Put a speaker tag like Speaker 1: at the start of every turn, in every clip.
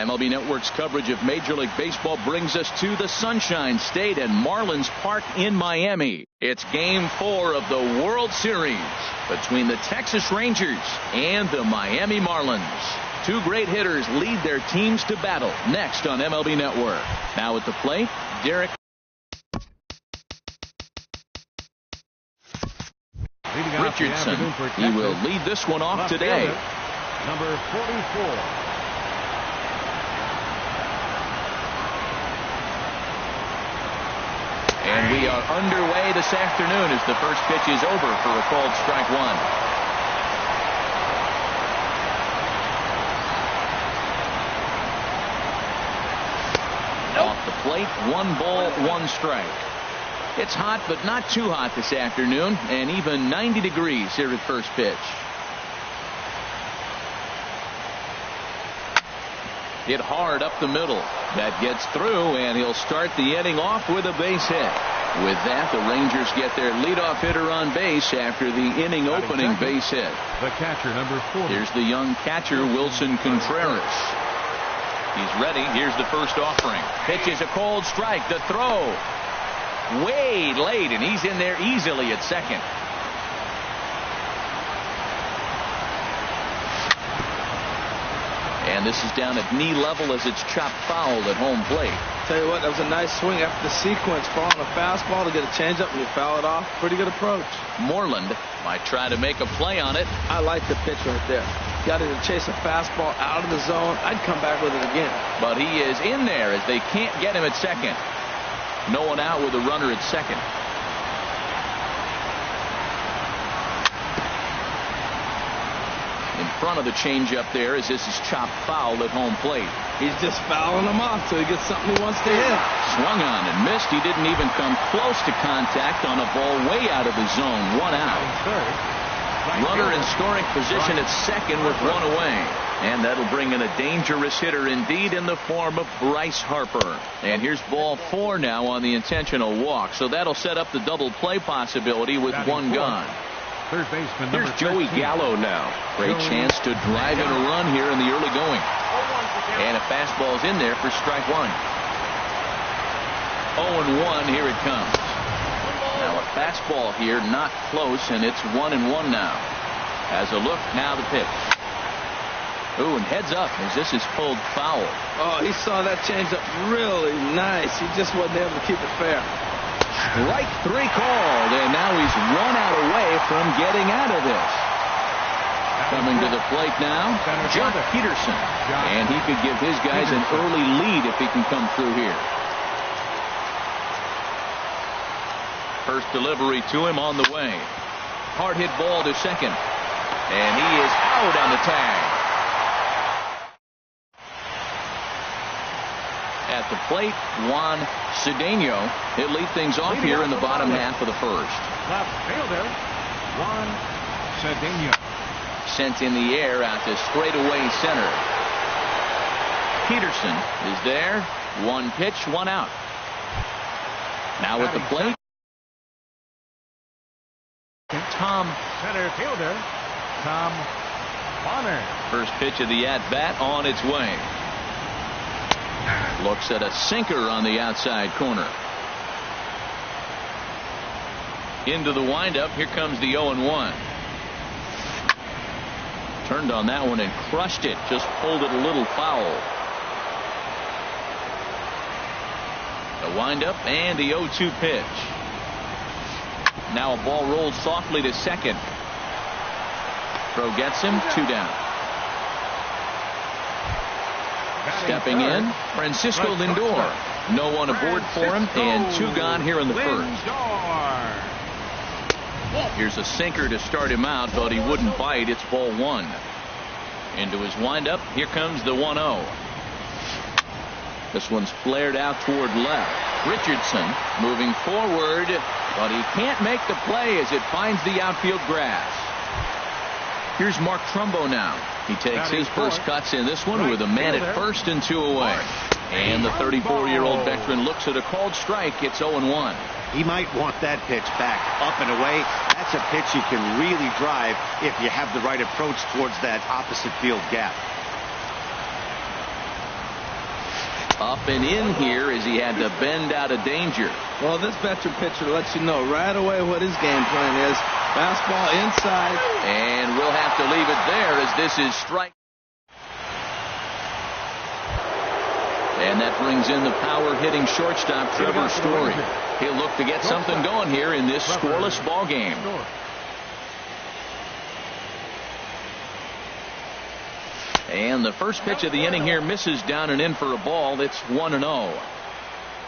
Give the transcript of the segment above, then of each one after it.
Speaker 1: MLB Network's coverage of Major League Baseball brings us to the Sunshine State at Marlins Park in Miami. It's Game 4 of the World Series between the Texas Rangers and the Miami Marlins. Two great hitters lead their teams to battle next on MLB Network. Now at the plate, Derek Richardson. He will lead this one off today.
Speaker 2: Number 44.
Speaker 1: And we are underway this afternoon as the first pitch is over for a called strike one. Off the plate, 1 ball, 1 strike. It's hot, but not too hot this afternoon, and even 90 degrees here at first pitch. Hit hard up the middle. That gets through, and he'll start the inning off with a base hit. With that, the Rangers get their leadoff hitter on base after the inning opening base hit.
Speaker 2: The catcher, number 4.
Speaker 1: Here's the young catcher, Wilson Contreras. He's ready. Here's the first offering. Pitch is a cold strike. The throw way late, and he's in there easily at second. And this is down at knee level as it's chopped foul at home plate.
Speaker 3: Tell you what, that was a nice swing after the sequence. Throwing a fastball to get a changeup and you foul it off. Pretty good approach.
Speaker 1: Moreland might try to make a play on it.
Speaker 3: I like the pitch right there. Got to chase a fastball out of the zone. I'd come back with it again.
Speaker 1: But he is in there as they can't get him at second. No one out with a runner at second. In front of the changeup there as this is chopped foul at home plate.
Speaker 3: He's just fouling him off till he gets something he wants to hit.
Speaker 1: Swung on and missed. He didn't even come close to contact on a ball way out of the zone. 1 out. Runner in scoring position at second with 1 away. And that'll bring in a dangerous hitter indeed in the form of Bryce Harper. And here's ball 4 now on the intentional walk. So that'll set up the double play possibility with 1 gone.
Speaker 2: Third baseman,
Speaker 1: here's Joey Gallo now. Great chance to drive in a run here in the early going. And a fastball's in there for strike 1. 0-1, here it comes. Now a fastball here, not close, and it's 1-1 now. Has a look, now the pitch. Ooh, and heads up as this is pulled foul.
Speaker 3: Oh, he saw that changeup really nice. He just wasn't able to keep it fair.
Speaker 1: Strike 3 called, and now he's 1 out away from getting out of this. Coming to the plate now, Jock Peterson. And he could give his guys an early lead if he can come through here. First delivery to him on the way. Hard hit ball to second. And he is out on the tag. At the plate, Juan Cedeno. He'll lead things off here in the bottom half of the first.
Speaker 2: Left fielder, Juan Cedeno.
Speaker 1: Sent in the air out to straightaway center. Peterson is there. 1 pitch, 1 out. Now at the plate, Tom.
Speaker 2: Center fielder, Tom Bonner.
Speaker 1: First pitch of the at-bat on its way. Looks at a sinker on the outside corner. Into the windup. Here comes the 0-1. Turned on that one and crushed it. Just pulled it a little foul. The windup and the 0-2 pitch. Now a ball rolled softly to second. Throw gets him. 2 down. Stepping in, Francisco Lindor. No one aboard for him, and 2 gone here in the first. Here's a sinker to start him out, but he wouldn't bite. It's ball 1. Into his windup. Here comes the 1-0. This one's flared out toward left. Richardson moving forward, but he can't make the play as it finds the outfield grass. Here's Mark Trumbo now. He takes his first cuts in this one with a man at first and 2 away. And the 34-year-old veteran looks at a called strike. It's 0-1.
Speaker 4: He might want that pitch back up and away. That's a pitch you can really drive if you have the right approach towards that opposite field gap.
Speaker 1: Up and in here as he had to bend out of danger.
Speaker 3: Well, this veteran pitcher lets you know right away what his game plan is. Fastball inside.
Speaker 1: And we'll have to leave it there as this is strike. And that brings in the power hitting shortstop Trevor Story. He'll look to get something going here in this scoreless ball game. And the first pitch of the inning here misses down and in for a ball. It's 1-0.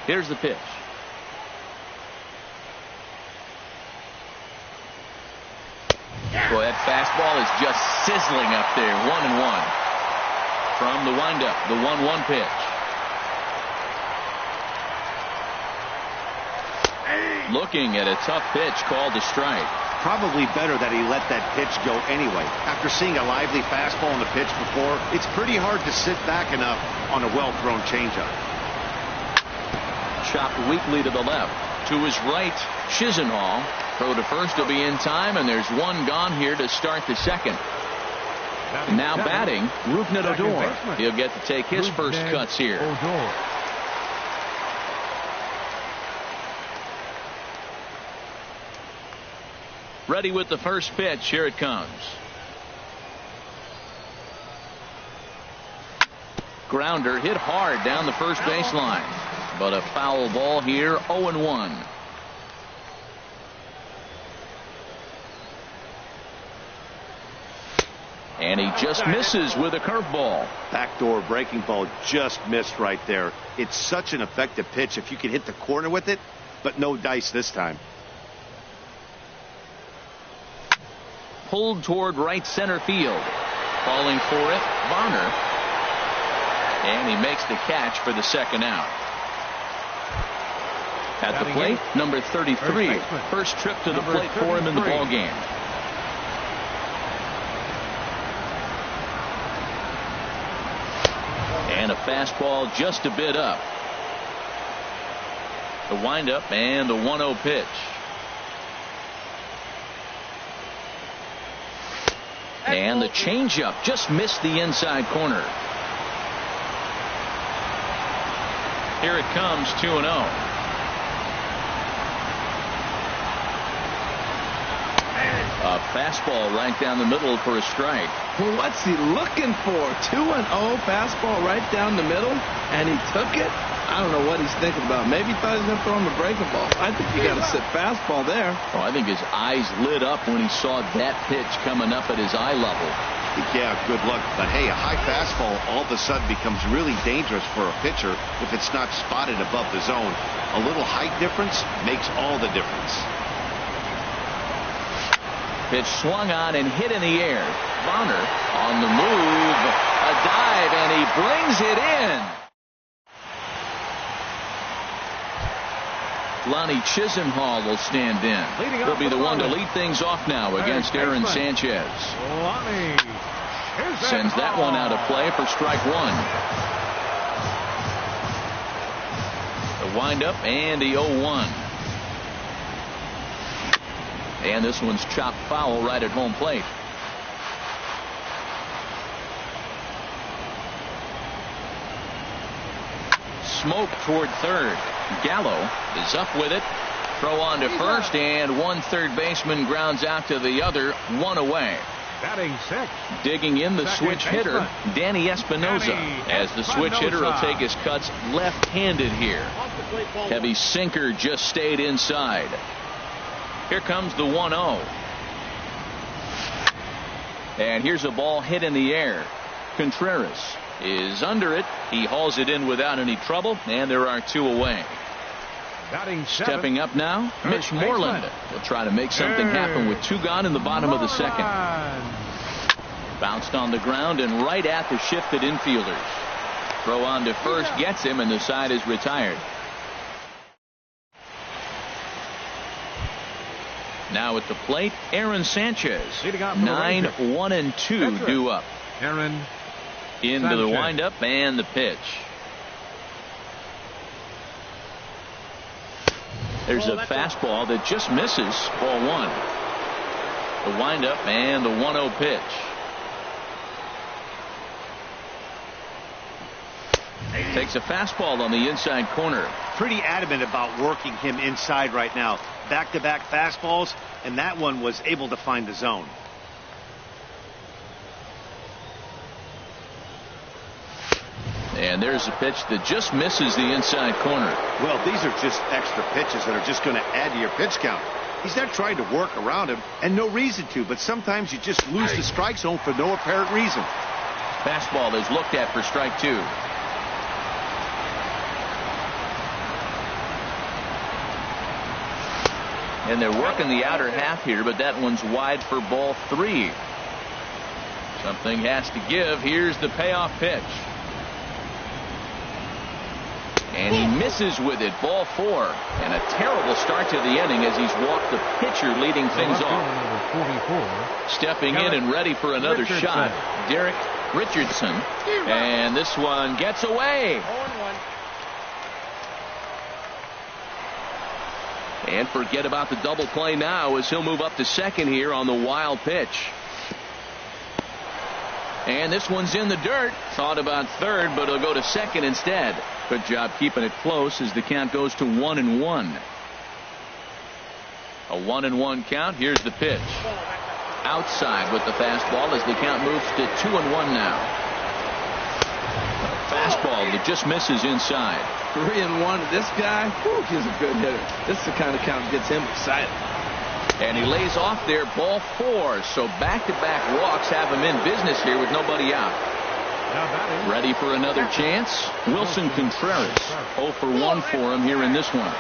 Speaker 1: Here's the pitch. Boy, that fastball is just sizzling up there. 1-1. From the windup, the 1-1 pitch. Looking at a tough pitch called a strike.
Speaker 4: Probably better that he let that pitch go anyway. After seeing a lively fastball on the pitch before, it's pretty hard to sit back enough on a well-thrown changeup.
Speaker 1: Chopped weakly to the left. To his right, Chisenhall. Throw to first will be in time, and there's one gone here to start the second. Now batting, Rougned Odor. He'll get to take his first cuts here. Ready with the first pitch. Here it comes. Grounder hit hard down the first baseline. But a foul ball here. 0-1. And he just misses with a curveball.
Speaker 4: Backdoor breaking ball just missed right there. It's such an effective pitch if you can hit the corner with it, but no dice this time.
Speaker 1: Pulled toward right center field. Calling for it, Varner. And he makes the catch for the second out. At the plate, number 33. First trip to the plate for him in the ball game. And a fastball just a bit up. The windup and the 1-0 pitch. And the changeup just missed the inside corner. Here it comes, 2-0. A fastball right down the middle for a strike.
Speaker 3: Well, what's he looking for? 2-0 fastball right down the middle, and he took it. I don't know what he's thinking about. Maybe he thought he was going to throw him a breaking ball. I think you got to sit fastball there.
Speaker 1: Oh, I think his eyes lit up when he saw that pitch coming up at his eye level.
Speaker 4: Yeah, good luck. But hey, a high fastball all of a sudden becomes really dangerous for a pitcher if it's not spotted above the zone. A little height difference makes all the difference.
Speaker 1: Pitch swung on and hit in the air. Varner on the move. A dive, and he brings it in. Lonnie Chisenhall will stand in. He'll be the one to lead things off now against Aaron Sanchez. Sends that one out of play for strike one. The windup and the 0-1. And this one's chopped foul right at home plate. Smoke toward third. Gallo is up with it. Throw on to first, and one third baseman grounds out to the other, one away.
Speaker 2: Batting six.
Speaker 1: Digging in the switch hitter, Danny Espinosa, as the switch hitter will take his cuts left-handed here. Heavy sinker just stayed inside. Here comes the 1-0. And here's a ball hit in the air. Contreras is under it. He hauls it in without any trouble, and there are two away. Stepping up now, Mitch Moreland will try to make something happen with two gone in the bottom of the second. Bounced on the ground and right at the shifted infielders. Throw on to first gets him, and the side is retired. Now at the plate, Aaron Sanchez. 9-1-2 due up.
Speaker 2: Aaron
Speaker 1: into the windup and the pitch. There's a fastball that just misses. Ball one. The windup and the 1-0 pitch. Takes a fastball on the inside corner.
Speaker 4: Pretty adamant about working him inside right now. Back-to-back fastballs, and that one was able to find the zone.
Speaker 1: And there's a pitch that just misses the inside corner.
Speaker 4: Well, these are just extra pitches that are just going to add to your pitch count. He's not trying to work around him, and no reason to, but sometimes you just lose the strike zone for no apparent reason.
Speaker 1: Fastball is looked at for strike 2. And they're working the outer half here, but that one's wide for ball 3. Something has to give. Here's the payoff pitch. And he misses with it, ball 4. And a terrible start to the inning as he's walked the pitcher leading things off. Stepping in and ready for another shot, Derek Richardson. And this one gets away. And forget about the double play now as he'll move up to second here on the wild pitch. And this one's in the dirt. Thought about third, but he'll go to second instead. Good job keeping it close as the count goes to 1-1. A 1-1 count. Here's the pitch. Outside with the fastball as the count moves to 2-1 now. A fastball that just misses inside.
Speaker 3: 3-1. This guy, he's a good hitter. This is the kind of count that gets him excited.
Speaker 1: And he lays off there, ball 4. So back-to-back walks have him in business here with nobody out. Ready for another chance? Wilson Contreras. 0 for 1 for him here in this one.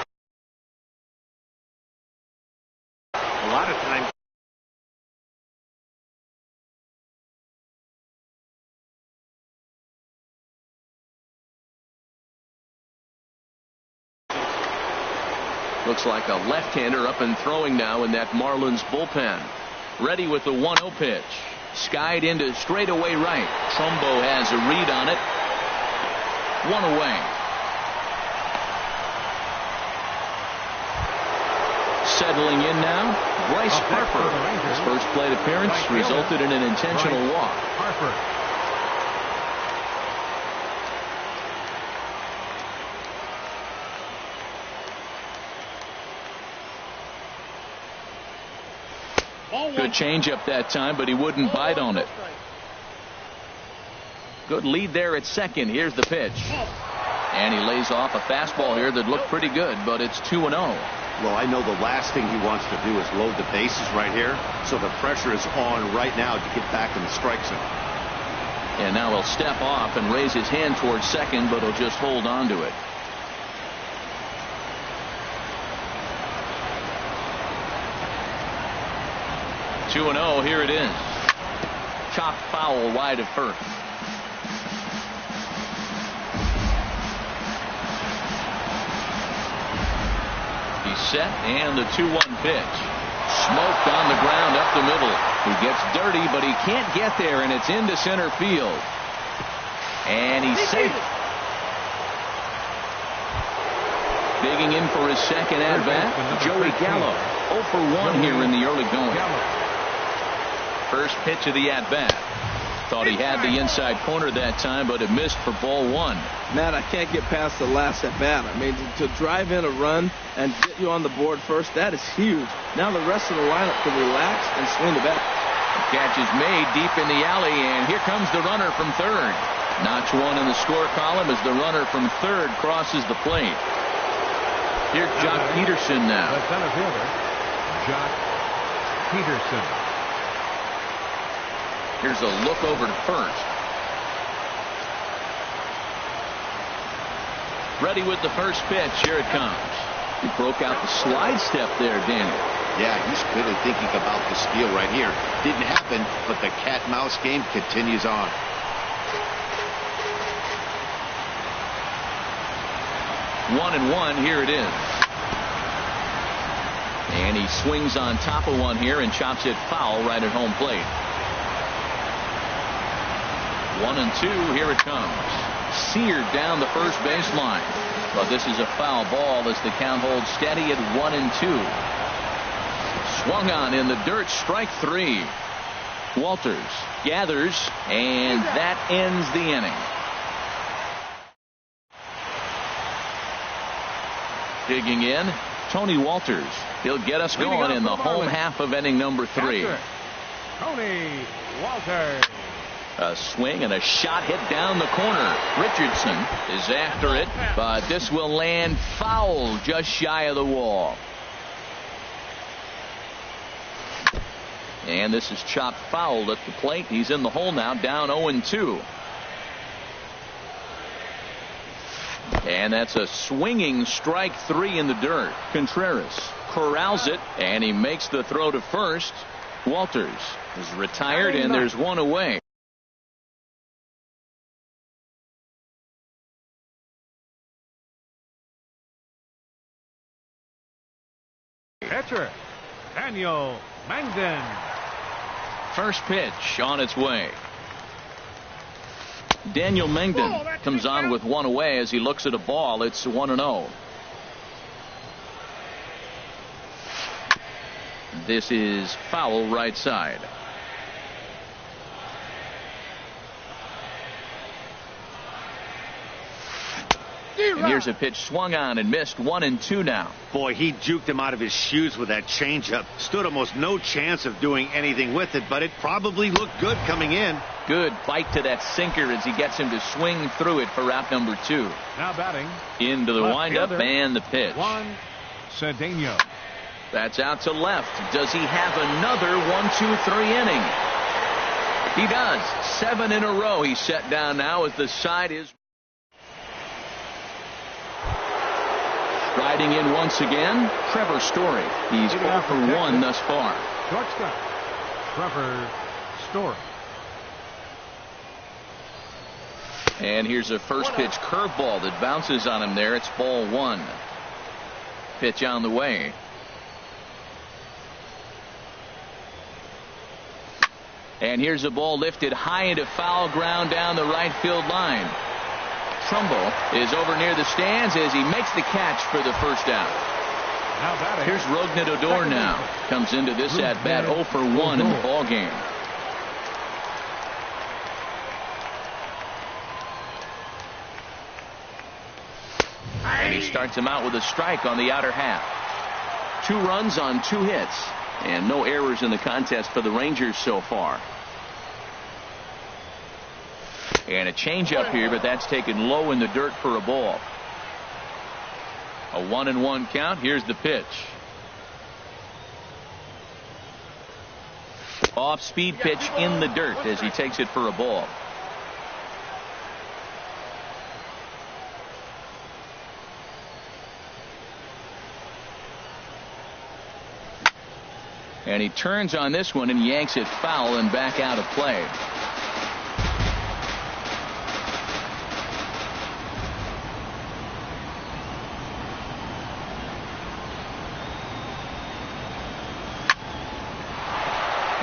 Speaker 4: A lot of times.
Speaker 1: Looks like a left-hander up and throwing now in that Marlins bullpen. Ready with the 1-0 pitch. Skied into straightaway right. Trumbo has a read on it. 1 away. Settling in now, Bryce Harper. His first plate appearance resulted in an intentional walk.
Speaker 2: Harper.
Speaker 1: Good changeup that time, but he wouldn't bite on it. Good lead there at second. Here's the pitch. And he lays off a fastball here that looked pretty good, but it's 2-0.
Speaker 4: Well, I know the last thing he wants to do is load the bases right here, so the pressure is on right now to get back in the strike zone.
Speaker 1: And now he'll step off and raise his hand towards second, but he'll just hold on to it. Oh, here it is. Chopped foul wide of first. He's set, and the 2-1 pitch. Smoked on the ground up the middle. He gets dirty, but he can't get there, and it's into center field. And he's safe. Digging in for his second at-bat, Joey Gallo. 0 for 1 here in the early going. First pitch of the at-bat. Thought he had the inside corner that time, but it missed for ball 1.
Speaker 3: Matt, I can't get past the last at-bat. I mean, to drive in a run and get you on the board first, that is huge. Now the rest of the lineup can relax and swing the bat.
Speaker 1: The catch is made deep in the alley, and here comes the runner from third. Notch 1 in the score column as the runner from third crosses the plate. Here's Jock Peterson now.
Speaker 2: The center fielder, Jock Peterson.
Speaker 1: Here's a look over to first. Ready with the first pitch. Here it comes. He broke out the slide step there, Daniel.
Speaker 4: Yeah, he's really thinking about the steal right here. Didn't happen, but the cat-mouse game continues on.
Speaker 1: One and one. Here it is. And he swings on top of one here and chops it foul right at home plate. 1-2. Here it comes. Seared down the first baseline. But this is a foul ball as the count holds steady at 1-2. Swung on in the dirt. Strike 3. Walters gathers, and that ends the inning. Digging in, Tony Walters. He'll get us going in the home half of inning number 3.
Speaker 2: Catcher, Tony Walters.
Speaker 1: A swing and a shot hit down the corner. Richardson is after it, but this will land foul just shy of the wall. And this is chopped foul at the plate. He's in the hole now, down 0-2. And that's a swinging strike 3 in the dirt. Contreras corrals it, and he makes the throw to first. Walters is retired, and there's one away.
Speaker 2: Catcher, Daniel Mangden.
Speaker 1: First pitch on its way. Daniel Mangden comes on with one away as he looks at a ball. It's 1-0. This is foul right side. And here's a pitch swung on and missed. 1-2 now.
Speaker 4: Boy, he juked him out of his shoes with that changeup. Stood almost no chance of doing anything with it, but it probably looked good coming in.
Speaker 1: Good bite to that sinker as he gets him to swing through it for out number 2.
Speaker 2: Now batting.
Speaker 1: Into the
Speaker 2: Left
Speaker 1: windup
Speaker 2: fielder,
Speaker 1: and the pitch.
Speaker 2: Juan Cedeno.
Speaker 1: That's out to left. Does he have another 1-2-3 inning? He does. 7 in a row he's set down now as the side is. Riding in once again, Trevor Story. He's 0 for 1 thus far.
Speaker 2: Shortstop, Trevor Story.
Speaker 1: And here's a first pitch curveball that bounces on him there. It's ball 1. Pitch on the way. And here's a ball lifted high into foul ground down the right field line. Trumbull is over near the stands as he makes the catch for the first out.
Speaker 2: Now batting.
Speaker 1: Here's Rougned Odor now. Comes into this at bat 0 for 1 in the ball game. And he starts him out with a strike on the outer half. 2 runs on 2 hits. And no errors in the contest for the Rangers so far. And a changeup here, but that's taken low in the dirt for a ball. A 1-1 count. Here's the pitch. Off speed pitch in the dirt as he takes it for a ball. And he turns on this one and yanks it foul and back out of play.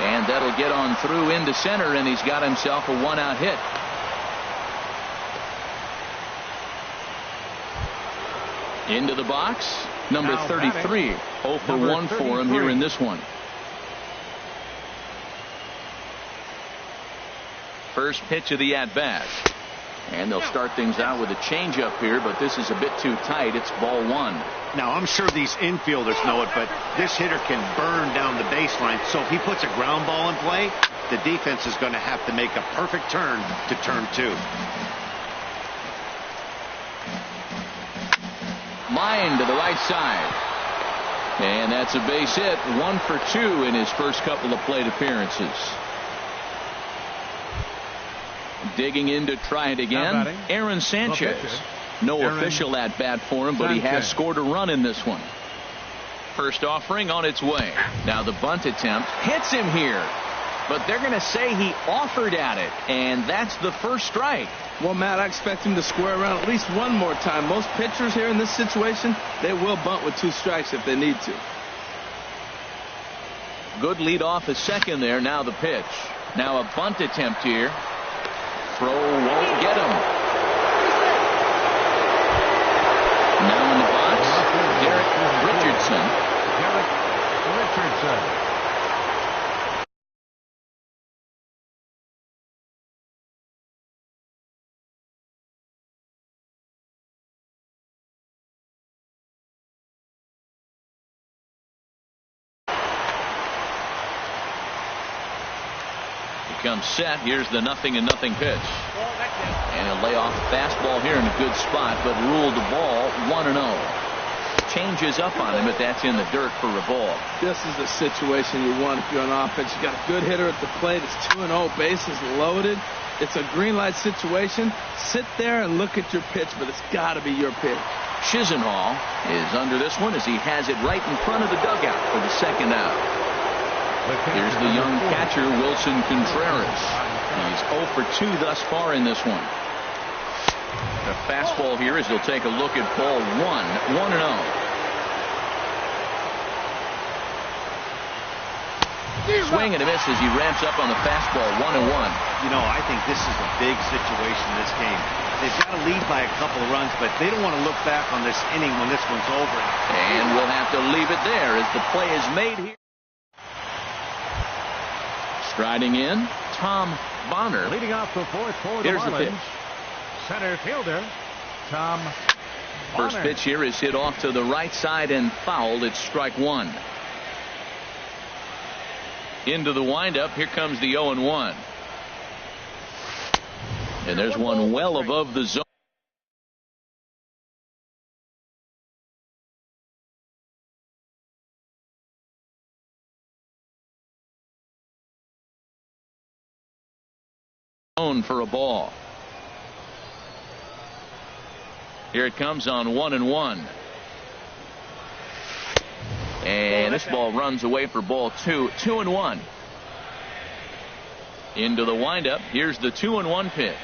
Speaker 1: And that'll get on through into center, and he's got himself a 1-out hit. Into the box, number 33. 0 for 1 for him here in this one. First pitch of the at-bat. And they'll start things out with a changeup here, but this is a bit too tight. It's ball 1.
Speaker 4: Now, I'm sure these infielders know it, but this hitter can burn down the baseline. So if he puts a ground ball in play, the defense is going to have to make a perfect turn to turn 2.
Speaker 1: Line to the right side. And that's a base hit. 1 for 2 in his first couple of plate appearances. Digging in to try it again. Aaron Sanchez. No official at bat for him, but he has scored a run in this one. First offering on its way. Now the bunt attempt hits him here, but they're going to say he offered at it, and that's the first strike.
Speaker 3: Well, Matt, I expect him to square around at least one more time. Most pitchers here in this situation, they will bunt with 2 strikes if they need to.
Speaker 1: Good lead off a second there. Now the pitch. Now a bunt attempt here. Throw won't get him. Now in the box, Derek Richardson.
Speaker 2: Derek Richardson.
Speaker 1: comes set. Here's the 0-0 pitch. And he'll lay off the fastball here in a good spot, but ruled the ball 1-0. Changes up on him, but that's in the dirt for a ball.
Speaker 3: This is the situation you want if you're on offense. You got a good hitter at the plate. It's 2-0, bases loaded. It's a green light situation. Sit there and look at your pitch, but it's got to be your pitch.
Speaker 1: Chisenhall is under this one as he has it right in front of the dugout for the second out. Here's the young catcher, Wilson Contreras. He's 0 for 2 thus far in this one. The fastball here as he'll take a look at ball 1, 1-0. Swing and a miss as he ramps up on the fastball, 1-1.
Speaker 4: You know, I think this is a big situation in this game. They've got to lead by a couple of runs, but they don't want to look back on this inning when this one's over.
Speaker 1: And we'll have to leave it there as the play is made here. Striding in, Tom Bonner.
Speaker 2: Leading off the fourth for the
Speaker 1: Here's the pitch.
Speaker 2: Marlins, center fielder Tom
Speaker 1: First
Speaker 2: Bonner.
Speaker 1: pitch here is hit off to the right side and fouled. It's strike one. Into the windup. Here comes the 0-1. And there's one well above the zone. For a ball. Here it comes on 1-1. And this ball runs away for ball 2. 2-1. Into the windup. Here's the 2-1 pitch.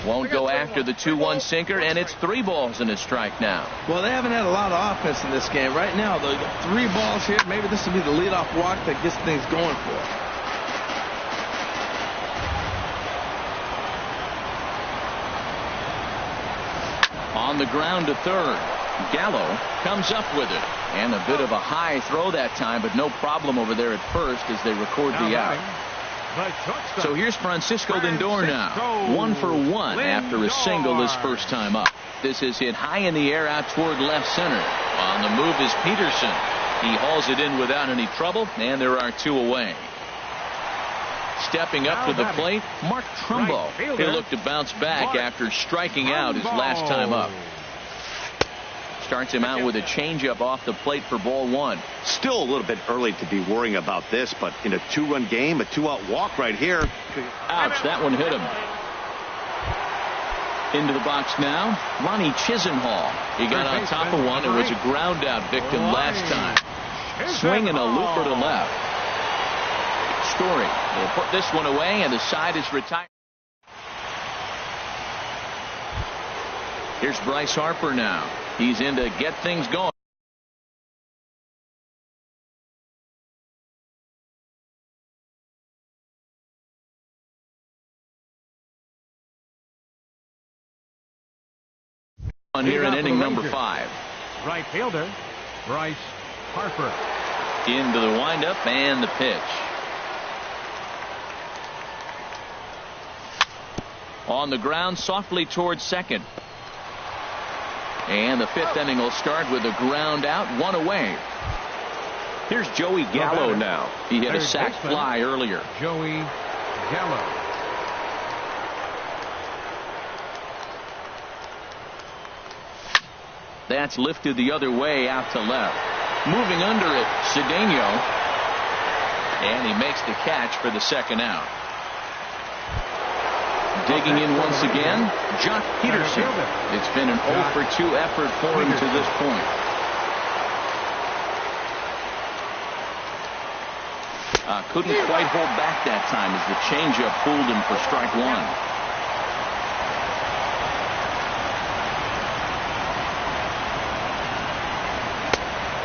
Speaker 1: Won't go after the 2-1 sinker, and it's 3 balls and a strike now.
Speaker 3: Well, they haven't had a lot of offense in this game. Right now, they got 3 balls here. Maybe this will be the leadoff walk that gets things going for them.
Speaker 1: On the ground to third. Gallo comes up with it. And a bit of a high throw that time, but no problem over there at first as they record the out. So here's Francisco Lindor now. 1 for 1 after a single his first time up. This is hit high in the air out toward left center. On the move is Peterson. He hauls it in without any trouble, and there are 2 away. Stepping up to the plate, Mark Trumbo. He'll look to bounce back after striking out his last time up. Starts him out with a changeup off the plate for ball 1.
Speaker 4: Still a little bit early to be worrying about this, but in a 2-run game, a 2-out walk right here.
Speaker 1: Ouch, that one hit him. Into the box now, Ronnie Chisenhall. He got on top of one and was a ground out victim last time. Swing and a looper to left. Story will put this one away, and the side is retired. Here's Bryce Harper now. He's in to get things going. On here in inning number 5.
Speaker 2: Right fielder Bryce Harper.
Speaker 1: Into the windup and the pitch. On the ground softly towards second. And the 5th inning will start with a ground out, 1 away. Here's Joey Gallo now. He hit a sac fly earlier.
Speaker 2: Joey Gallo.
Speaker 1: That's lifted the other way out to left. Moving under it, Cedeno. And he makes the catch for the second out. Digging in once again, Jock Peterson. It's been an 0 for 2 effort for him to this point. Couldn't quite hold back that time as the changeup fooled him for strike 1.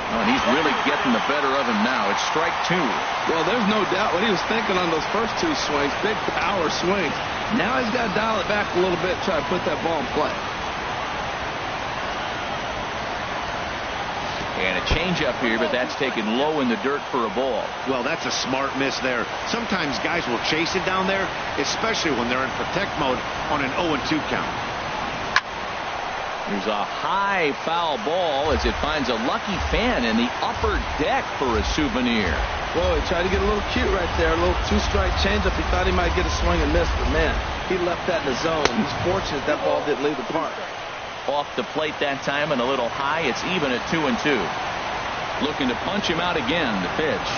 Speaker 1: Oh, and he's really getting the better of him now. It's strike 2.
Speaker 3: Well, there's no doubt what he was thinking on those first 2 swings. Big power swings. Now he's got to dial it back a little bit, try to put that ball in play.
Speaker 1: And a changeup here, but that's taken low in the dirt for a ball.
Speaker 4: Well, that's a smart miss there. Sometimes guys will chase it down there, especially when they're in protect mode on an 0-2 count.
Speaker 1: There's a high foul ball as it finds a lucky fan in the upper deck for a souvenir.
Speaker 3: Whoa, he tried to get a little cute right there. A little two-strike changeup. He thought he might get a swing and miss, but man, he left that in the zone. He's fortunate that ball didn't leave the park.
Speaker 1: Off the plate that time and a little high. It's even at 2-2. Looking to punch him out again. The pitch.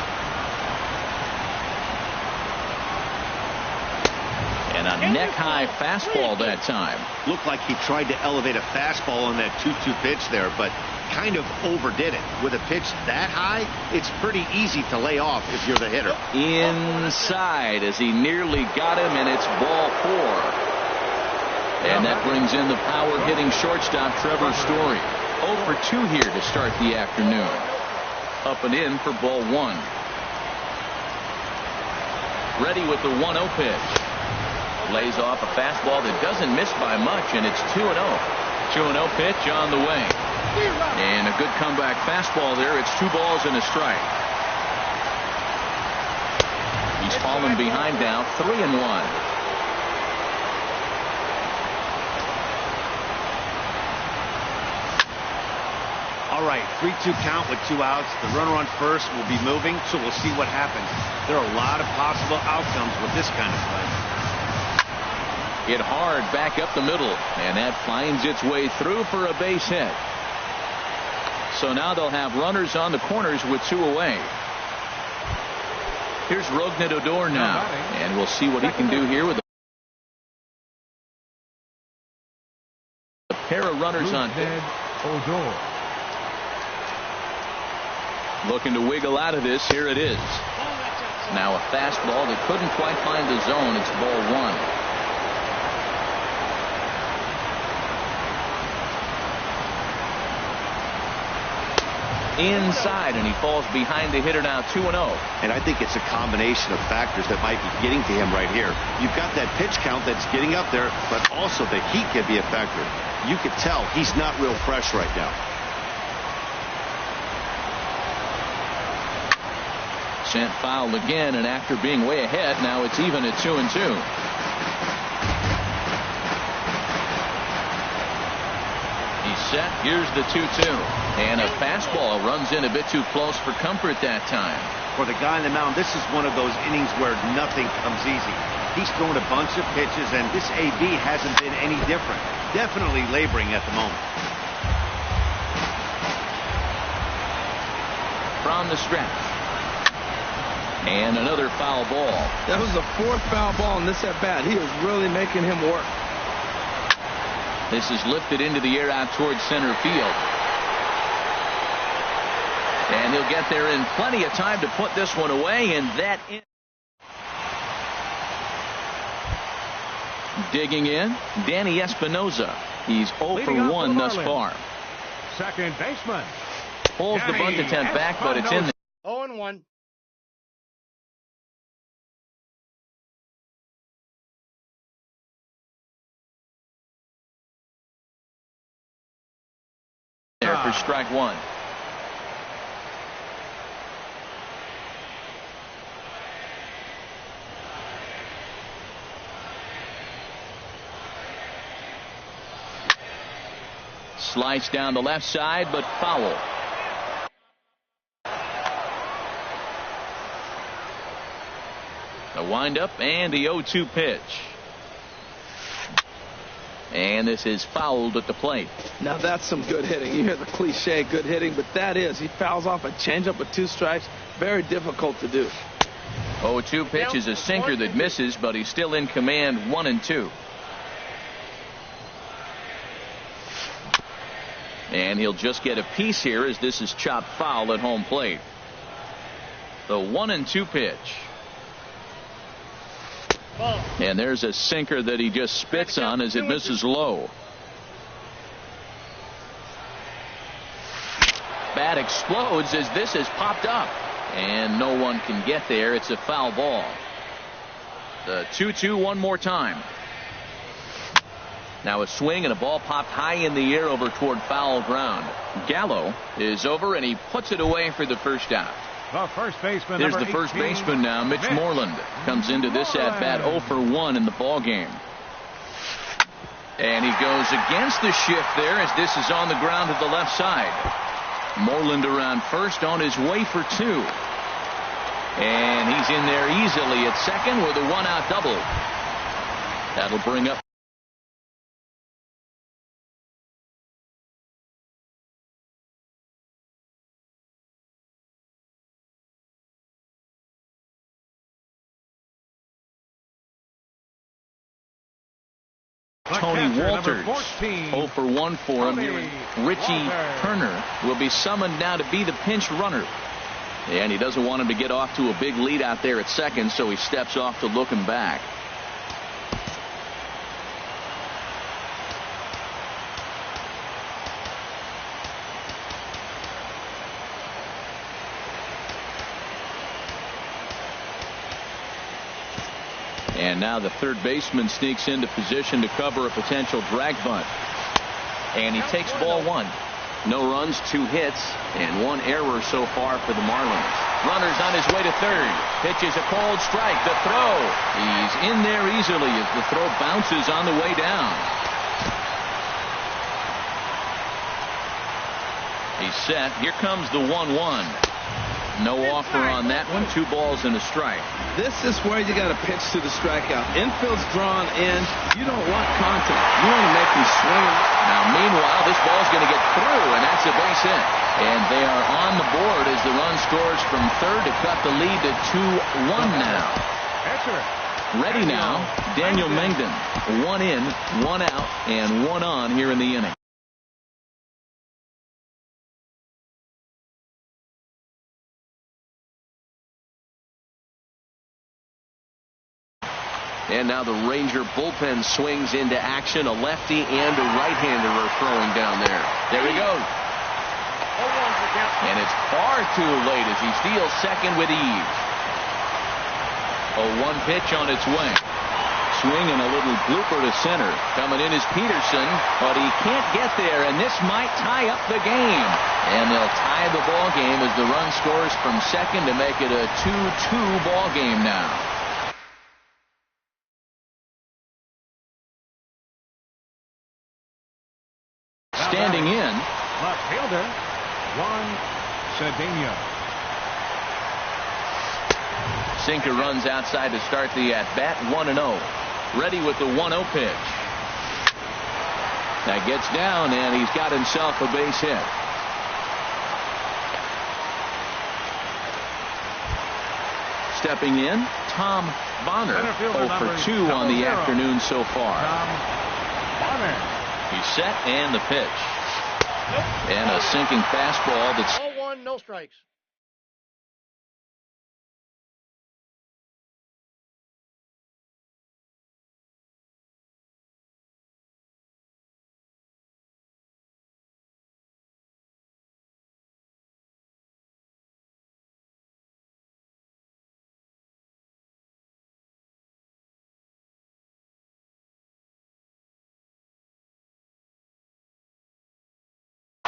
Speaker 1: And a neck-high fastball that time.
Speaker 4: Looked like he tried to elevate a fastball on that 2-2 pitch there, but kind of overdid it. With a pitch that high, it's pretty easy to lay off if you're the hitter.
Speaker 1: Inside as he nearly got him, and it's ball 4. And that brings in the power-hitting shortstop Trevor Story. 0 for 2 here to start the afternoon. Up and in for ball 1. Ready with the 1-0 pitch. Lays off a fastball that doesn't miss by much, and it's 2-0. 2-0 pitch on the way. And a good comeback fastball there. It's 2 balls and a strike. He's fallen behind now, 3-1.
Speaker 4: All right, 3-2 count with 2 outs. The runner on first will be moving, so we'll see what happens. There are a lot of possible outcomes with this kind of play.
Speaker 1: Hit hard back up the middle, and that finds its way through for a base hit. So now they'll have runners on the corners with 2 away. Here's Rougned Odor now, and we'll see what he can do here with a pair of runners on.
Speaker 2: Odor.
Speaker 1: Looking to wiggle out of this. Here it is. Now a fastball that couldn't quite find the zone. It's ball 1. Inside, and he falls behind the hitter now, 2-0.
Speaker 4: And I think it's a combination of factors that might be getting to him right here. You've got that pitch count that's getting up there, but also the heat can be a factor. You could tell he's not real fresh right now.
Speaker 1: Sent foul again, and after being way ahead, now it's even at 2-2. He's set. Here's the 2-2. And a fastball runs in a bit too close for comfort that time.
Speaker 4: For the guy on the mound, this is one of those innings where nothing comes easy. He's thrown a bunch of pitches, and this AB hasn't been any different. Definitely laboring at the moment.
Speaker 1: From the stretch. And another foul ball.
Speaker 3: That was the 4th foul ball in this at-bat. He is really making him work.
Speaker 1: This is lifted into the air out towards center field. And he'll get there in plenty of time to put this one away, and that in. Digging in, Danny Espinosa. He's 0 for 1 thus far.
Speaker 2: Second baseman.
Speaker 1: Pulls the bunt attempt back, but it's in there.
Speaker 5: 0-1.
Speaker 1: There for strike 1. Slice down the left side, but foul. A windup and the 0-2 pitch. And this is fouled at the plate.
Speaker 3: Now that's some good hitting. You hear the cliche good hitting, but that is. He fouls off a changeup with 2 strikes. Very difficult to do.
Speaker 1: 0-2 pitch is a sinker that misses, but he's still in command, 1-2. And he'll just get a piece here as this is chopped foul at home plate. The 1-2 pitch. And there's a sinker that he just spits on as it misses low. Bat explodes as this is popped up. And no one can get there. It's a foul ball. The 2-2 one more time. Now a swing and a ball popped high in the air over toward foul ground. Gallo is over and he puts it away for the first out.
Speaker 2: The first baseman.
Speaker 1: Here's the first baseman now, Mitch Moreland. Comes into this at bat 0 for 1 in the ball game. And he goes against the shift there as this is on the ground to the left side. Moreland around first on his way for 2. And he's in there easily at second with a 1-out double. That'll bring up Tony Walters. 0 for 1 for him. Richie Turner will be summoned now to be the pinch runner. And he doesn't want him to get off to a big lead out there at second, so he steps off to look him back. And now the third baseman sneaks into position to cover a potential drag bunt. And he takes ball 1. No runs, 2 hits, and 1 error so far for the Marlins. Runner's on his way to third. Pitches a cold strike. The throw. He's in there easily as the throw bounces on the way down. He's set. Here comes the 1-1. No offer on that one. 2 balls and a strike.
Speaker 3: This is where you got to pitch to the strikeout. Infield's drawn in. You don't want contact. You want to make him swing.
Speaker 1: Now, meanwhile, this ball's going to get through, and that's a base hit. And they are on the board as the run scores from third to cut the lead to 2-1 now. Ready now, Daniel Mengden. 1 in, 1 out, and 1 on here in the inning. And now the Ranger bullpen swings into action. A lefty and a right-hander are throwing down there. There he goes. And it's far too late as he steals second with ease. A 1 pitch on its way. Swinging a little blooper to center. Coming in is Peterson, but he can't get there, and this might tie up the game. And they'll tie the ball game as the run scores from second to make it a 2-2 ball game now. Standing in,
Speaker 2: left fielder Juan Cedeno.
Speaker 1: Sinker runs outside to start the at-bat. 1-0. Ready with the 1-0 pitch. That gets down, and he's got himself a base hit. Stepping in, Tom Bonner. 0 for 2 on the afternoon so far.
Speaker 2: Tom Bonner.
Speaker 1: He's set, and the pitch. And a sinking fastball that's
Speaker 5: 0-1, no strikes.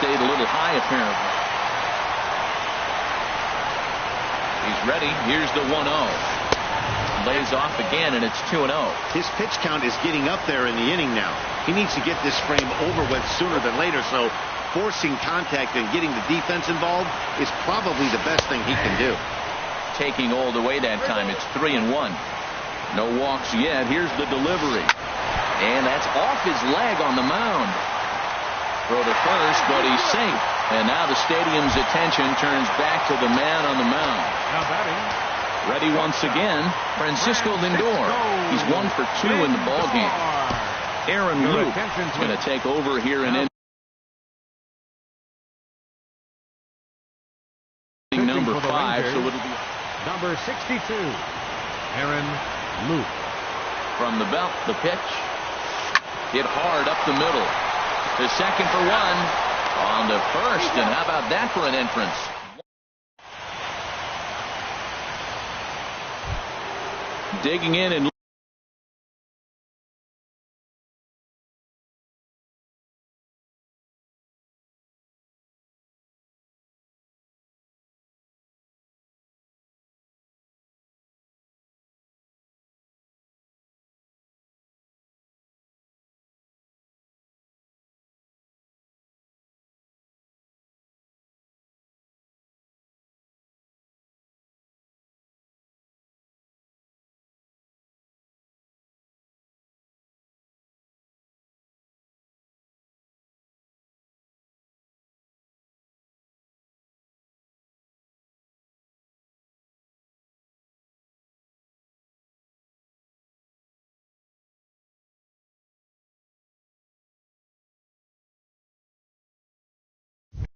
Speaker 1: stayed a little high apparently. He's ready. Here's the 1-0. Lays off again, and it's 2-0.
Speaker 4: His pitch count is getting up there in the inning now. He needs to get this frame over with sooner than later, so forcing contact and getting the defense involved is probably the best thing he can do.
Speaker 1: Taking all the way that time. It's 3-1. No walks yet. Here's the delivery. And that's off his leg on the mound. Throw to first, but he's safe. And now the stadium's attention turns back to the man on the mound.
Speaker 2: Now batting.
Speaker 1: Ready once again, Francisco Lindor. He's 1 for 2 in the ballgame. Aaron Luke is going to take over here in inning number 5. So it'll be
Speaker 2: number 62, Aaron Luke.
Speaker 1: From the belt, the pitch. Hit hard up the middle. To second for 1. On to first, and how about that for an entrance? Digging in and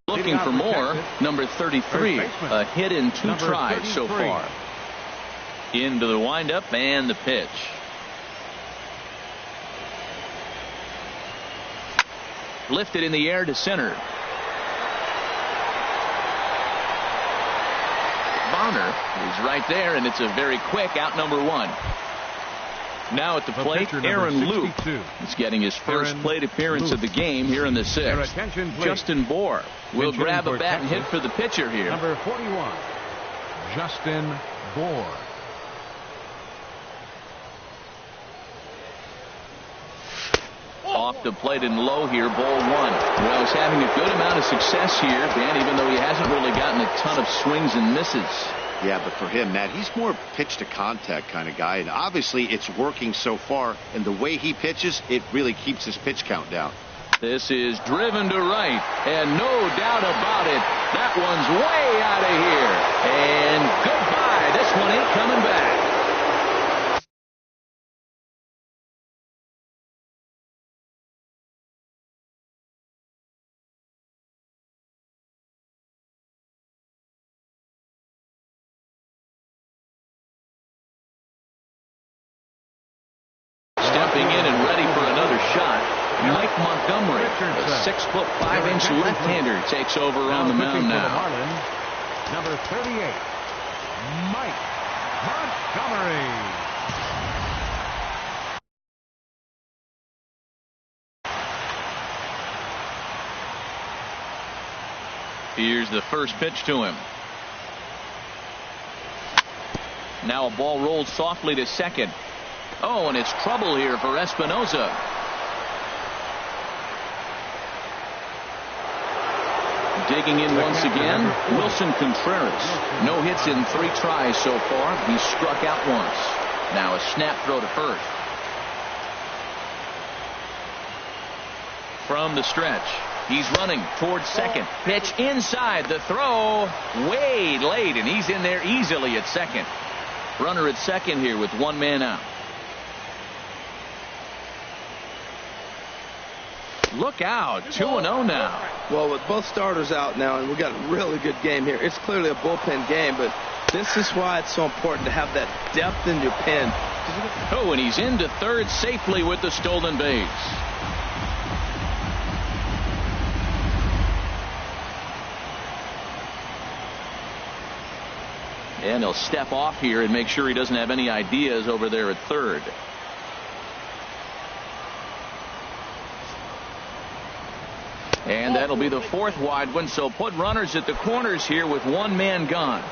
Speaker 1: Looking for more, number 33, a hit in 2 tries so far. Into the windup and the pitch. Lifted in the air to center. Bonner is right there, and it's a very quick out, number 1. Now at the plate, Aaron Loup is getting his first plate appearance of the game here in the 6th. Justin Bour will grab a bat and hit for the pitcher here.
Speaker 2: Number 41, Justin Bour.
Speaker 1: Off the plate and low here, ball 1. Well, he's having a good amount of success here, Dan, even though he hasn't really gotten a ton of swings and misses.
Speaker 4: Yeah, but for him, Matt, he's more pitch to contact kind of guy, and obviously it's working so far, and the way he pitches, it really keeps his pitch count down.
Speaker 1: This is driven to right, and no doubt about it, that one's way out of here. And goodbye. This one ain't coming back. Stepping in and ready for another shot, Mike Montgomery, a 6'5" left-hander, takes over on the mound now.
Speaker 2: Number 38, Mike Montgomery.
Speaker 1: Here's the first pitch to him. Now a ball rolled softly to second. Oh, and it's trouble here for Espinosa. Digging in once again, Wilson Contreras. No hits in 3 tries so far. He's struck out once. Now a snap throw to first. From the stretch, he's running towards second. Pitch inside, the throw way late, and he's in there easily at second. Runner at second here with 1 man out. Look out, 2-0 now.
Speaker 3: Well, with both starters out now, and we've got a really good game here. It's clearly a bullpen game, but this is why it's so important to have that depth in your pen.
Speaker 1: Oh, and he's into third safely with the stolen base. And he'll step off here and make sure he doesn't have any ideas over there at third. And that'll be the 4th wide one, so put runners at the corners here with 1 man gone.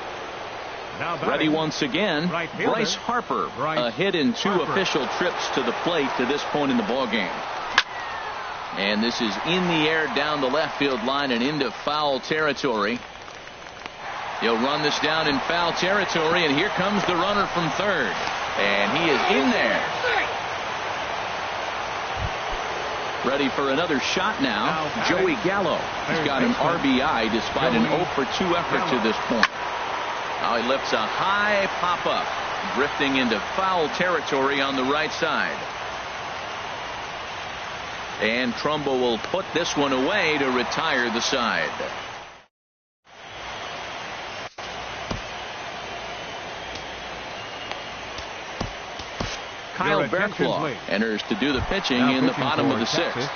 Speaker 1: Ready once again, Bryce Harper, a hit in 2 official trips to the plate to this point in the ballgame. And this is in the air down the left field line and into foul territory. He'll run this down in foul territory, and here comes the runner from third. And he is in there. Ready for another shot now, Joey Gallo. He's got an RBI despite an 0-for-2 effort to this point. Now he lifts a high pop-up, drifting into foul territory on the right side. And Trumbo will put this one away to retire the side. Kyle Barraclough enters to do the pitching in the bottom of the 6th.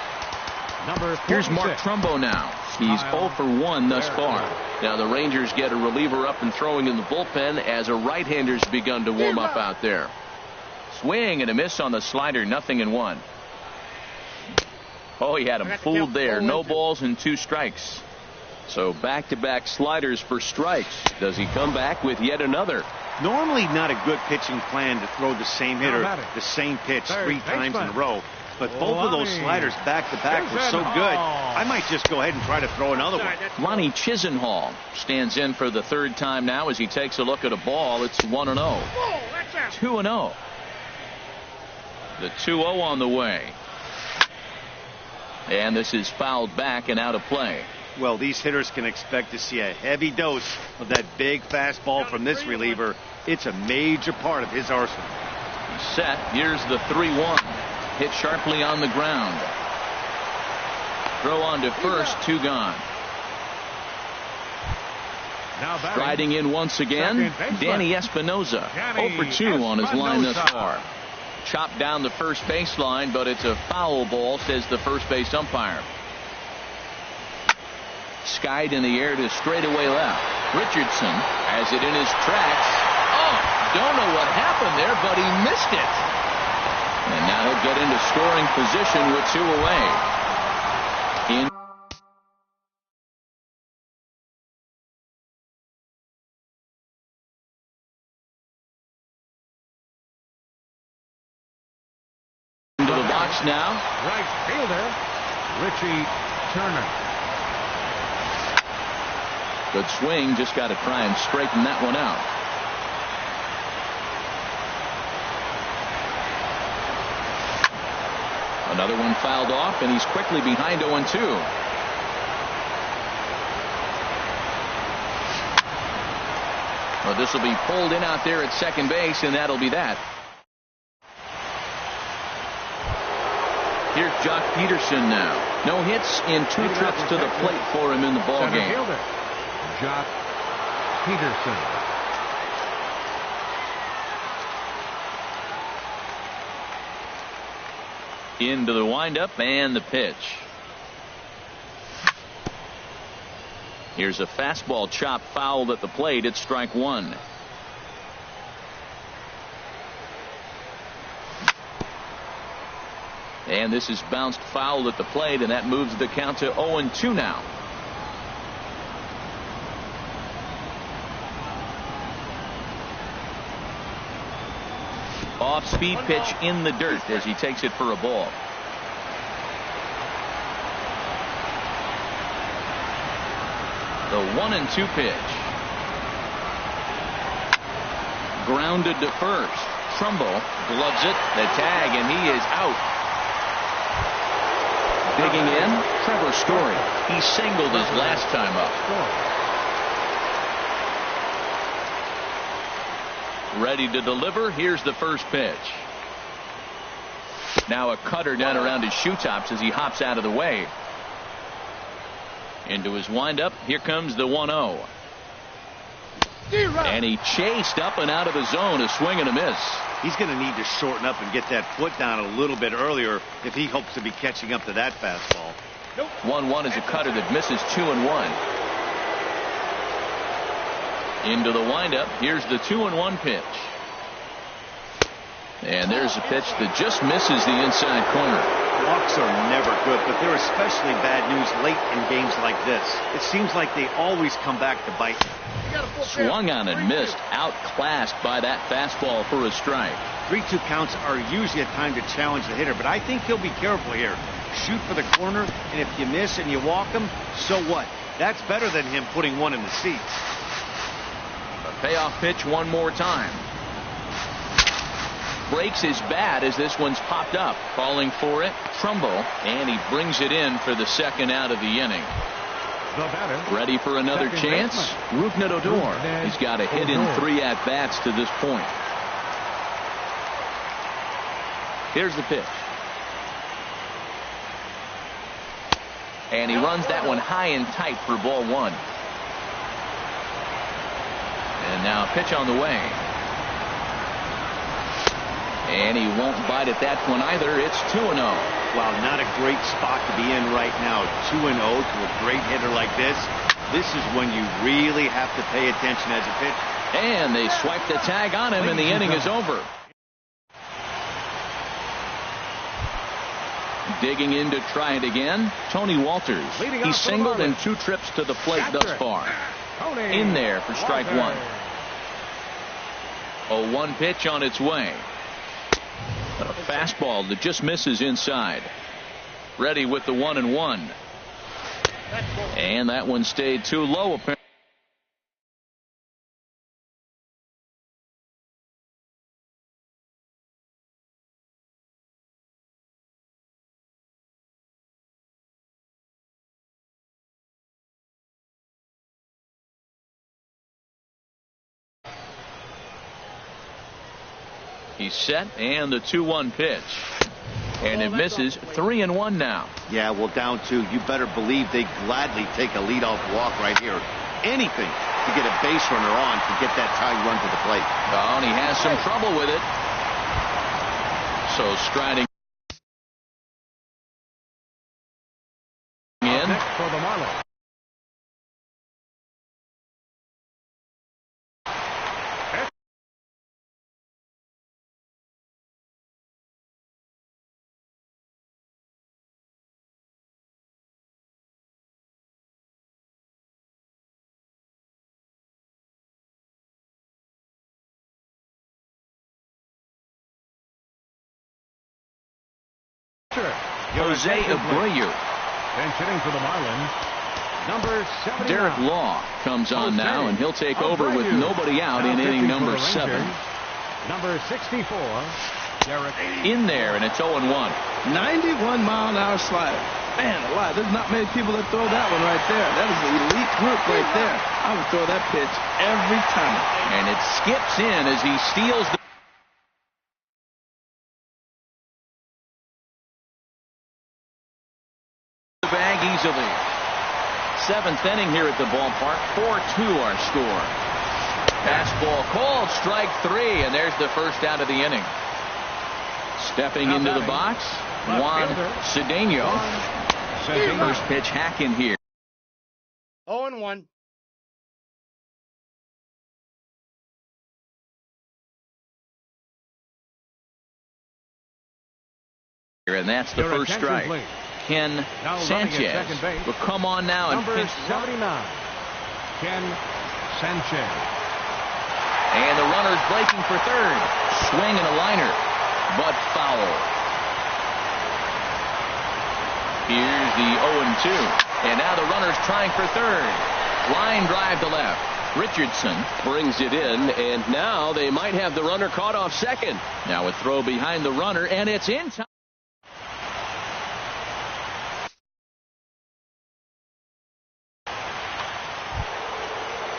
Speaker 1: Here's Mark Trumbo now. He's 0 for 1 thus far. Now the Rangers get a reliever up and throwing in the bullpen as a right-hander's begun to warm up out there. Swing and a miss on the slider, 0-1. Oh, he had him fooled there. No balls and 2 strikes. So back-to-back sliders for strikes. Does he come back with yet another?
Speaker 4: Normally not a good pitching plan to throw the same hitter the same pitch 3 times in a row. But both of those sliders back-to-back were so good, I might just go ahead and try to throw another one.
Speaker 1: Lonnie Chisenhall stands in for the 3rd time now as he takes a look at a ball. It's 1-0. 2-0. The 2-0 on the way. And this is fouled back and out of play.
Speaker 4: Well, these hitters can expect to see a heavy dose of that big fastball from this reliever. It's a major part of his arsenal.
Speaker 1: He's set. Here's the 3-1. Hit sharply on the ground. Throw on to first, 2 gone. Striding in once again, Danny Espinosa. 0 for 2 on his line thus far. Chopped down the first baseline, but it's a foul ball, says the first base umpire. Skied in the air to straightaway left. Richardson has it in his tracks. Oh, don't know what happened there, but he missed it. And now he'll get into scoring position with 2 away. Into the box now.
Speaker 2: Right fielder, Richie Turner.
Speaker 1: Good swing, just got to try and straighten that one out. Another one fouled off, and he's quickly behind 0-2. Well, this will be pulled in out there at second base, and that'll be that. Here's Jock Peterson now. No hits in 2 trips to the plate for him in the ball game.
Speaker 2: Jock Peterson.
Speaker 1: Into the windup and the pitch. Here's a fastball chop fouled at the plate. It's strike 1. And this is bounced fouled at the plate, and that moves the count to 0-2 now. Off-speed pitch in the dirt as he takes it for a ball. The 1-2 pitch. Grounded to first. Trumbo gloves it. The tag, and he is out. Digging in, Trevor Story. He singled his last time up. Ready to deliver. Here's the first pitch. Now a cutter down around his shoe tops as he hops out of the way. Into his windup. Here comes the 1-0. And he chased up and out of the zone. A swing and a miss.
Speaker 4: He's going to need to shorten up and get that foot down a little bit earlier if he hopes to be catching up to that fastball.
Speaker 1: 1-1 is a cutter that misses 2-1. Into the windup. Here's the 2-1 pitch. And there's a pitch that just misses the inside corner.
Speaker 4: Walks are never good, but they're especially bad news late in games like this. It seems like they always come back to bite.
Speaker 1: Swung on and missed. Outclassed by that fastball for a strike.
Speaker 4: 3-2 counts are usually a time to challenge the hitter, but I think he'll be careful here. Shoot for the corner, and if you miss and you walk him, so what? That's better than him putting one in the seats.
Speaker 1: A payoff pitch one more time. Breaks his bat as this one's popped up. Calling for it, Trumbo, and he brings it in for the second out of the inning. Ready for another chance? Rougned Odor. He's got a hit in 3 at-bats to this point. Here's the pitch. And he runs that one high and tight for ball 1. And now a pitch on the way. And he won't bite at that one either. It's 2-0.
Speaker 4: Wow, not a great spot to be in right now. 2-0 to a great hitter like this. This is when you really have to pay attention as a pitcher.
Speaker 1: And they swipe the tag on him, and the inning is over. Digging in to try it again, Tony Walters. He singled in 2 trips to the plate thus far. In there for strike 1. 0-1 pitch on its way. A fastball that just misses inside. Ready with the 1-1. And that one stayed too low apparently. He's set, and the 2-1 pitch. And it misses. 3-1 now.
Speaker 4: Yeah, well, down 2. You better believe they gladly take a leadoff walk right here. Anything to get a base runner on to get that tying run to the plate.
Speaker 1: Oh, and he has some trouble with it. So striding in.
Speaker 2: Next for the Marlins.
Speaker 1: Jose Abreu.
Speaker 2: Then hitting for the Marlins, number 79.
Speaker 1: Derek Law comes on now, and he'll take over with nobody out in inning number 7.
Speaker 2: Number 64, Derek.
Speaker 1: In there, and it's 0-1.
Speaker 3: 91-mile-an-hour slider. Man, alive, there's not many people that throw that one right there. That is an elite group right there. I would throw that pitch every time.
Speaker 1: And it skips in as he steals the bag easily. 7th inning here at the ballpark. 4-2 our score. Fastball called, strike 3, and there's the first out of the inning. Stepping into the box, Juan Cedeno. First pitch hack in here.
Speaker 5: 0-1.
Speaker 1: And that's the first strike. Ken Sanchez will come on now and
Speaker 2: pitch. 79, Ken Sanchez.
Speaker 1: And the runner's breaking for third. Swing and a liner, but foul. Here's the 0-2. And now the runner's trying for third. Line drive to left. Richardson brings it in, and now they might have the runner caught off second. Now a throw behind the runner, and it's in time.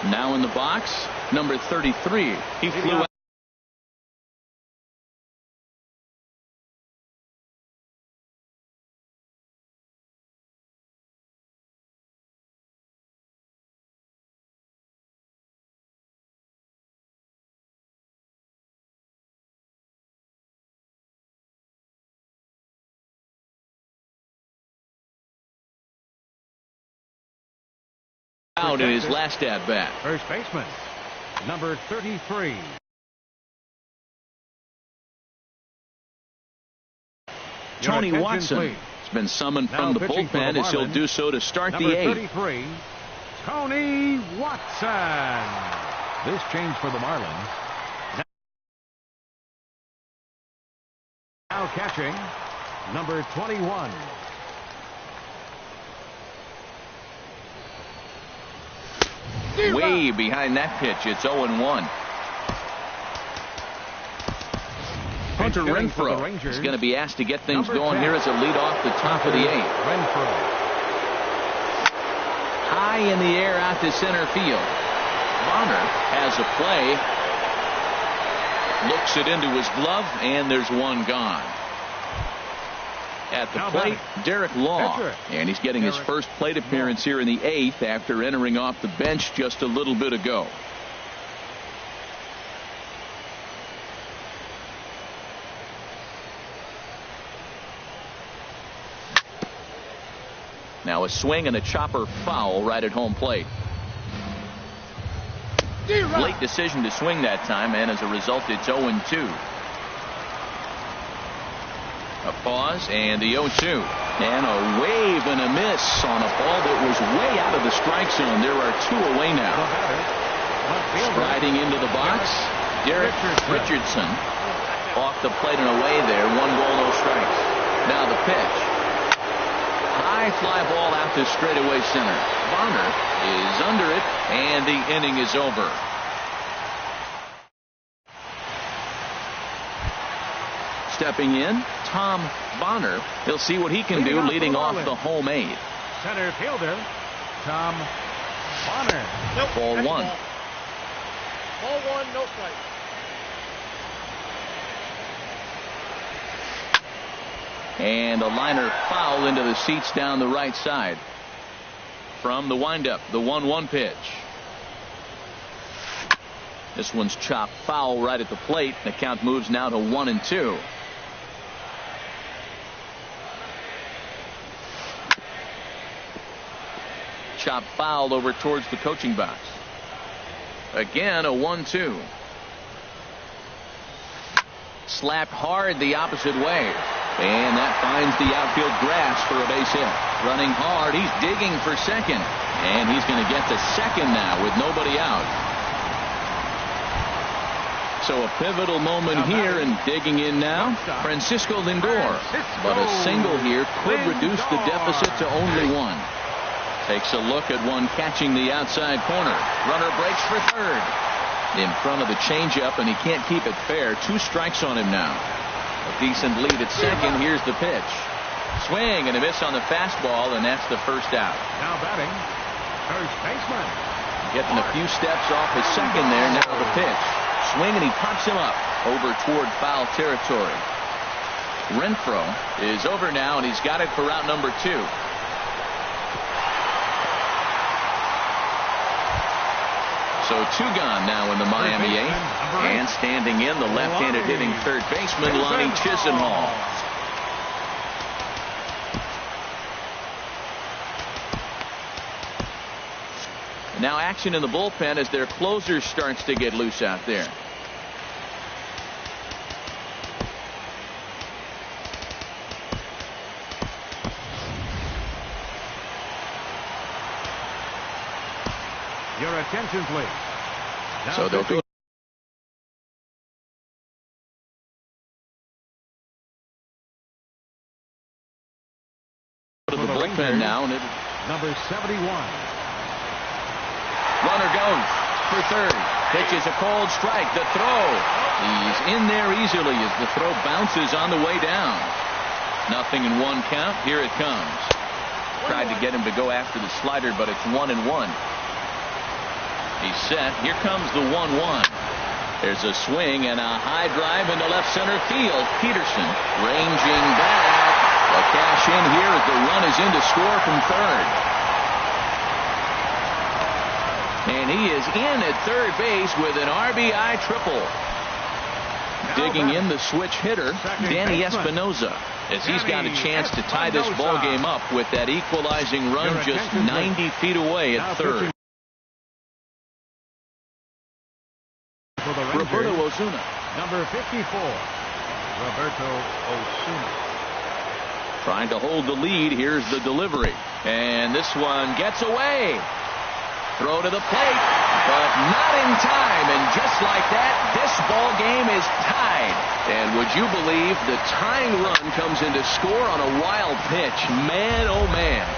Speaker 1: Now in the box, number 33. He flew out. Out in his last at bat.
Speaker 2: First baseman, number 33.
Speaker 1: Tony Watson has been summoned from the bullpen as he'll do so to start the 8th.
Speaker 2: 33, Tony Watson. This change for the Marlins. Now catching, number 21.
Speaker 1: Way behind that pitch. It's 0-1. Hunter Renfroe is going to be asked to get things going here as a lead off the top of the 8th. High in the air out to center field. Bonner has a play. Looks it into his glove, and there's one gone. At the plate, Derek Law, and he's getting his first plate appearance here in the 8th after entering off the bench just a little bit ago. Now a swing and a chopper foul right at home plate. Late decision to swing that time, and as a result, it's 0-2. A pause and the 0-2. And a wave and a miss on a ball that was way out of the strike zone. There are 2 away now. Striding into the box, Derek Richardson. Off the plate and away there. 1 ball, no strikes. Now the pitch. High fly ball out to straightaway center. Bonner is under it, and the inning is over. Stepping in, Tom Bonner. He'll see what he can do leading off the home 8th.
Speaker 2: Center fielder, Tom Bonner.
Speaker 1: Ball 1.
Speaker 5: Ball 1, no strike.
Speaker 1: And a liner foul into the seats down the right side. From the windup, the 1-1 pitch. This one's chopped foul right at the plate. The count moves now to 1-2. Chopped foul over towards the coaching box. Again, a 1-2. Slapped hard the opposite way. And that finds the outfield grass for a base hit. Running hard. He's digging for second. And he's going to get to second now with nobody out. So a pivotal moment here, and digging in now, Francisco Lindor. But a single here could reduce the deficit to only one. Takes a look at one catching the outside corner. Runner breaks for third. In front of the changeup, and he can't keep it fair. 2 strikes on him now. A decent lead at second. Here's the pitch. Swing and a miss on the fastball, and that's the first out.
Speaker 2: Now batting, first baseman.
Speaker 1: Getting a few steps off his second there. Now the pitch. Swing, and he pops him up over toward foul territory. Renfroe is over now, and he's got it for route number 2. So 2 gone now in the Miami 8th. And standing in, the left-handed hitting third baseman, Lonnie Chisenhall. Now action in the bullpen as their closer starts to get loose out there.
Speaker 2: Your attention, please. Now
Speaker 1: So they'll go to the bullpen now, and
Speaker 2: number 71.
Speaker 1: Runner goes for third. Pitches a cold strike. The throw. He's in there easily as the throw bounces on the way down. Nothing in 1 count. Here it comes. Tried to get him to go after the slider, but it's 1-1. He's set. Here comes the 1-1. There's a swing and a high drive into left center field. Peterson ranging back. A cash in here as the run is in to score from third. And he is in at third base with an RBI triple. Digging in the switch hitter, Danny Espinosa, as he's got a chance to tie this ball game up with that equalizing run just 90 feet away at third. Roberto Osuna.
Speaker 2: Number 54, Roberto Osuna.
Speaker 1: Trying to hold the lead. Here's the delivery. And this one gets away. Throw to the plate, but not in time. And just like that, this ball game is tied. And would you believe the tying run comes in to score on a wild pitch? Man, oh man.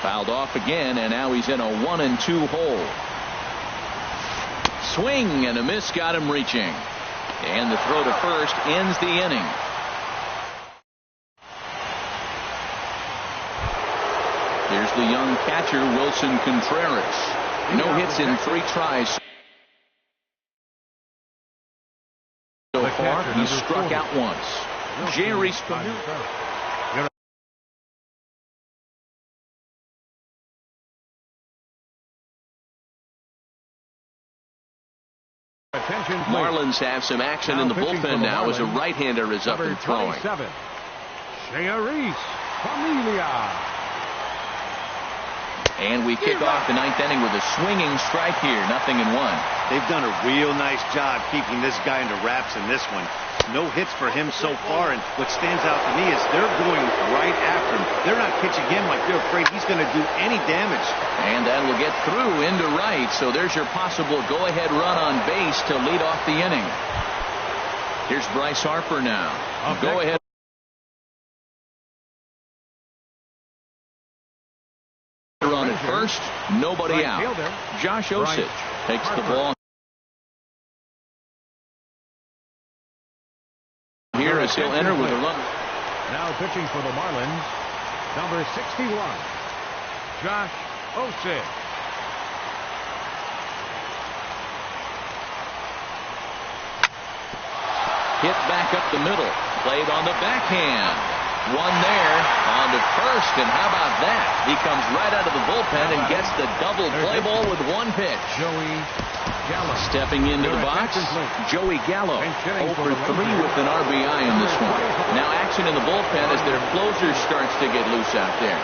Speaker 1: Fouled off again, and now he's in a 1-2 hole. Swing and a miss got him reaching. And the throw to first ends the inning. Here's the young catcher, Wilson Contreras. No hits in 3 tries so far. He's struck out once. Jerry Spinner. Marlins have some action in the bullpen now as a right-hander is up and throwing.
Speaker 2: Shearis Familia.
Speaker 1: And we kick off the 9th inning with a swinging strike here. 0-1.
Speaker 4: They've done a real nice job keeping this guy under wraps in this one. No hits for him so far, and what stands out to me is they're going right after him. They're not pitching him like they're afraid he's going to do any damage. And
Speaker 1: that will get through into right, so there's your possible go-ahead run on base to lead off the inning. Here's Bryce Harper now. Go ahead. Run at first, nobody out. Josh Osich takes the ball here as he'll enter with a run.
Speaker 2: Now pitching for the Marlins, number 61, Josh Osich.
Speaker 1: Hit back up the middle, played on the backhand. One there on to first, and how about that? He comes right out of the bullpen and gets the double play ball with one pitch.
Speaker 2: Joey Gallo.
Speaker 1: Stepping into the box, Joey Gallo, over 3 with an RBI in this one. Now action in the bullpen as their closer starts to get loose out there.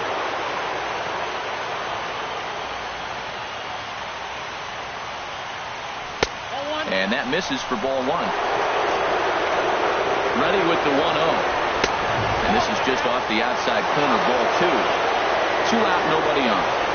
Speaker 1: And that misses for ball 1. Ready with the 1-0. And this is just off the outside corner, ball 2. 2 out, nobody on.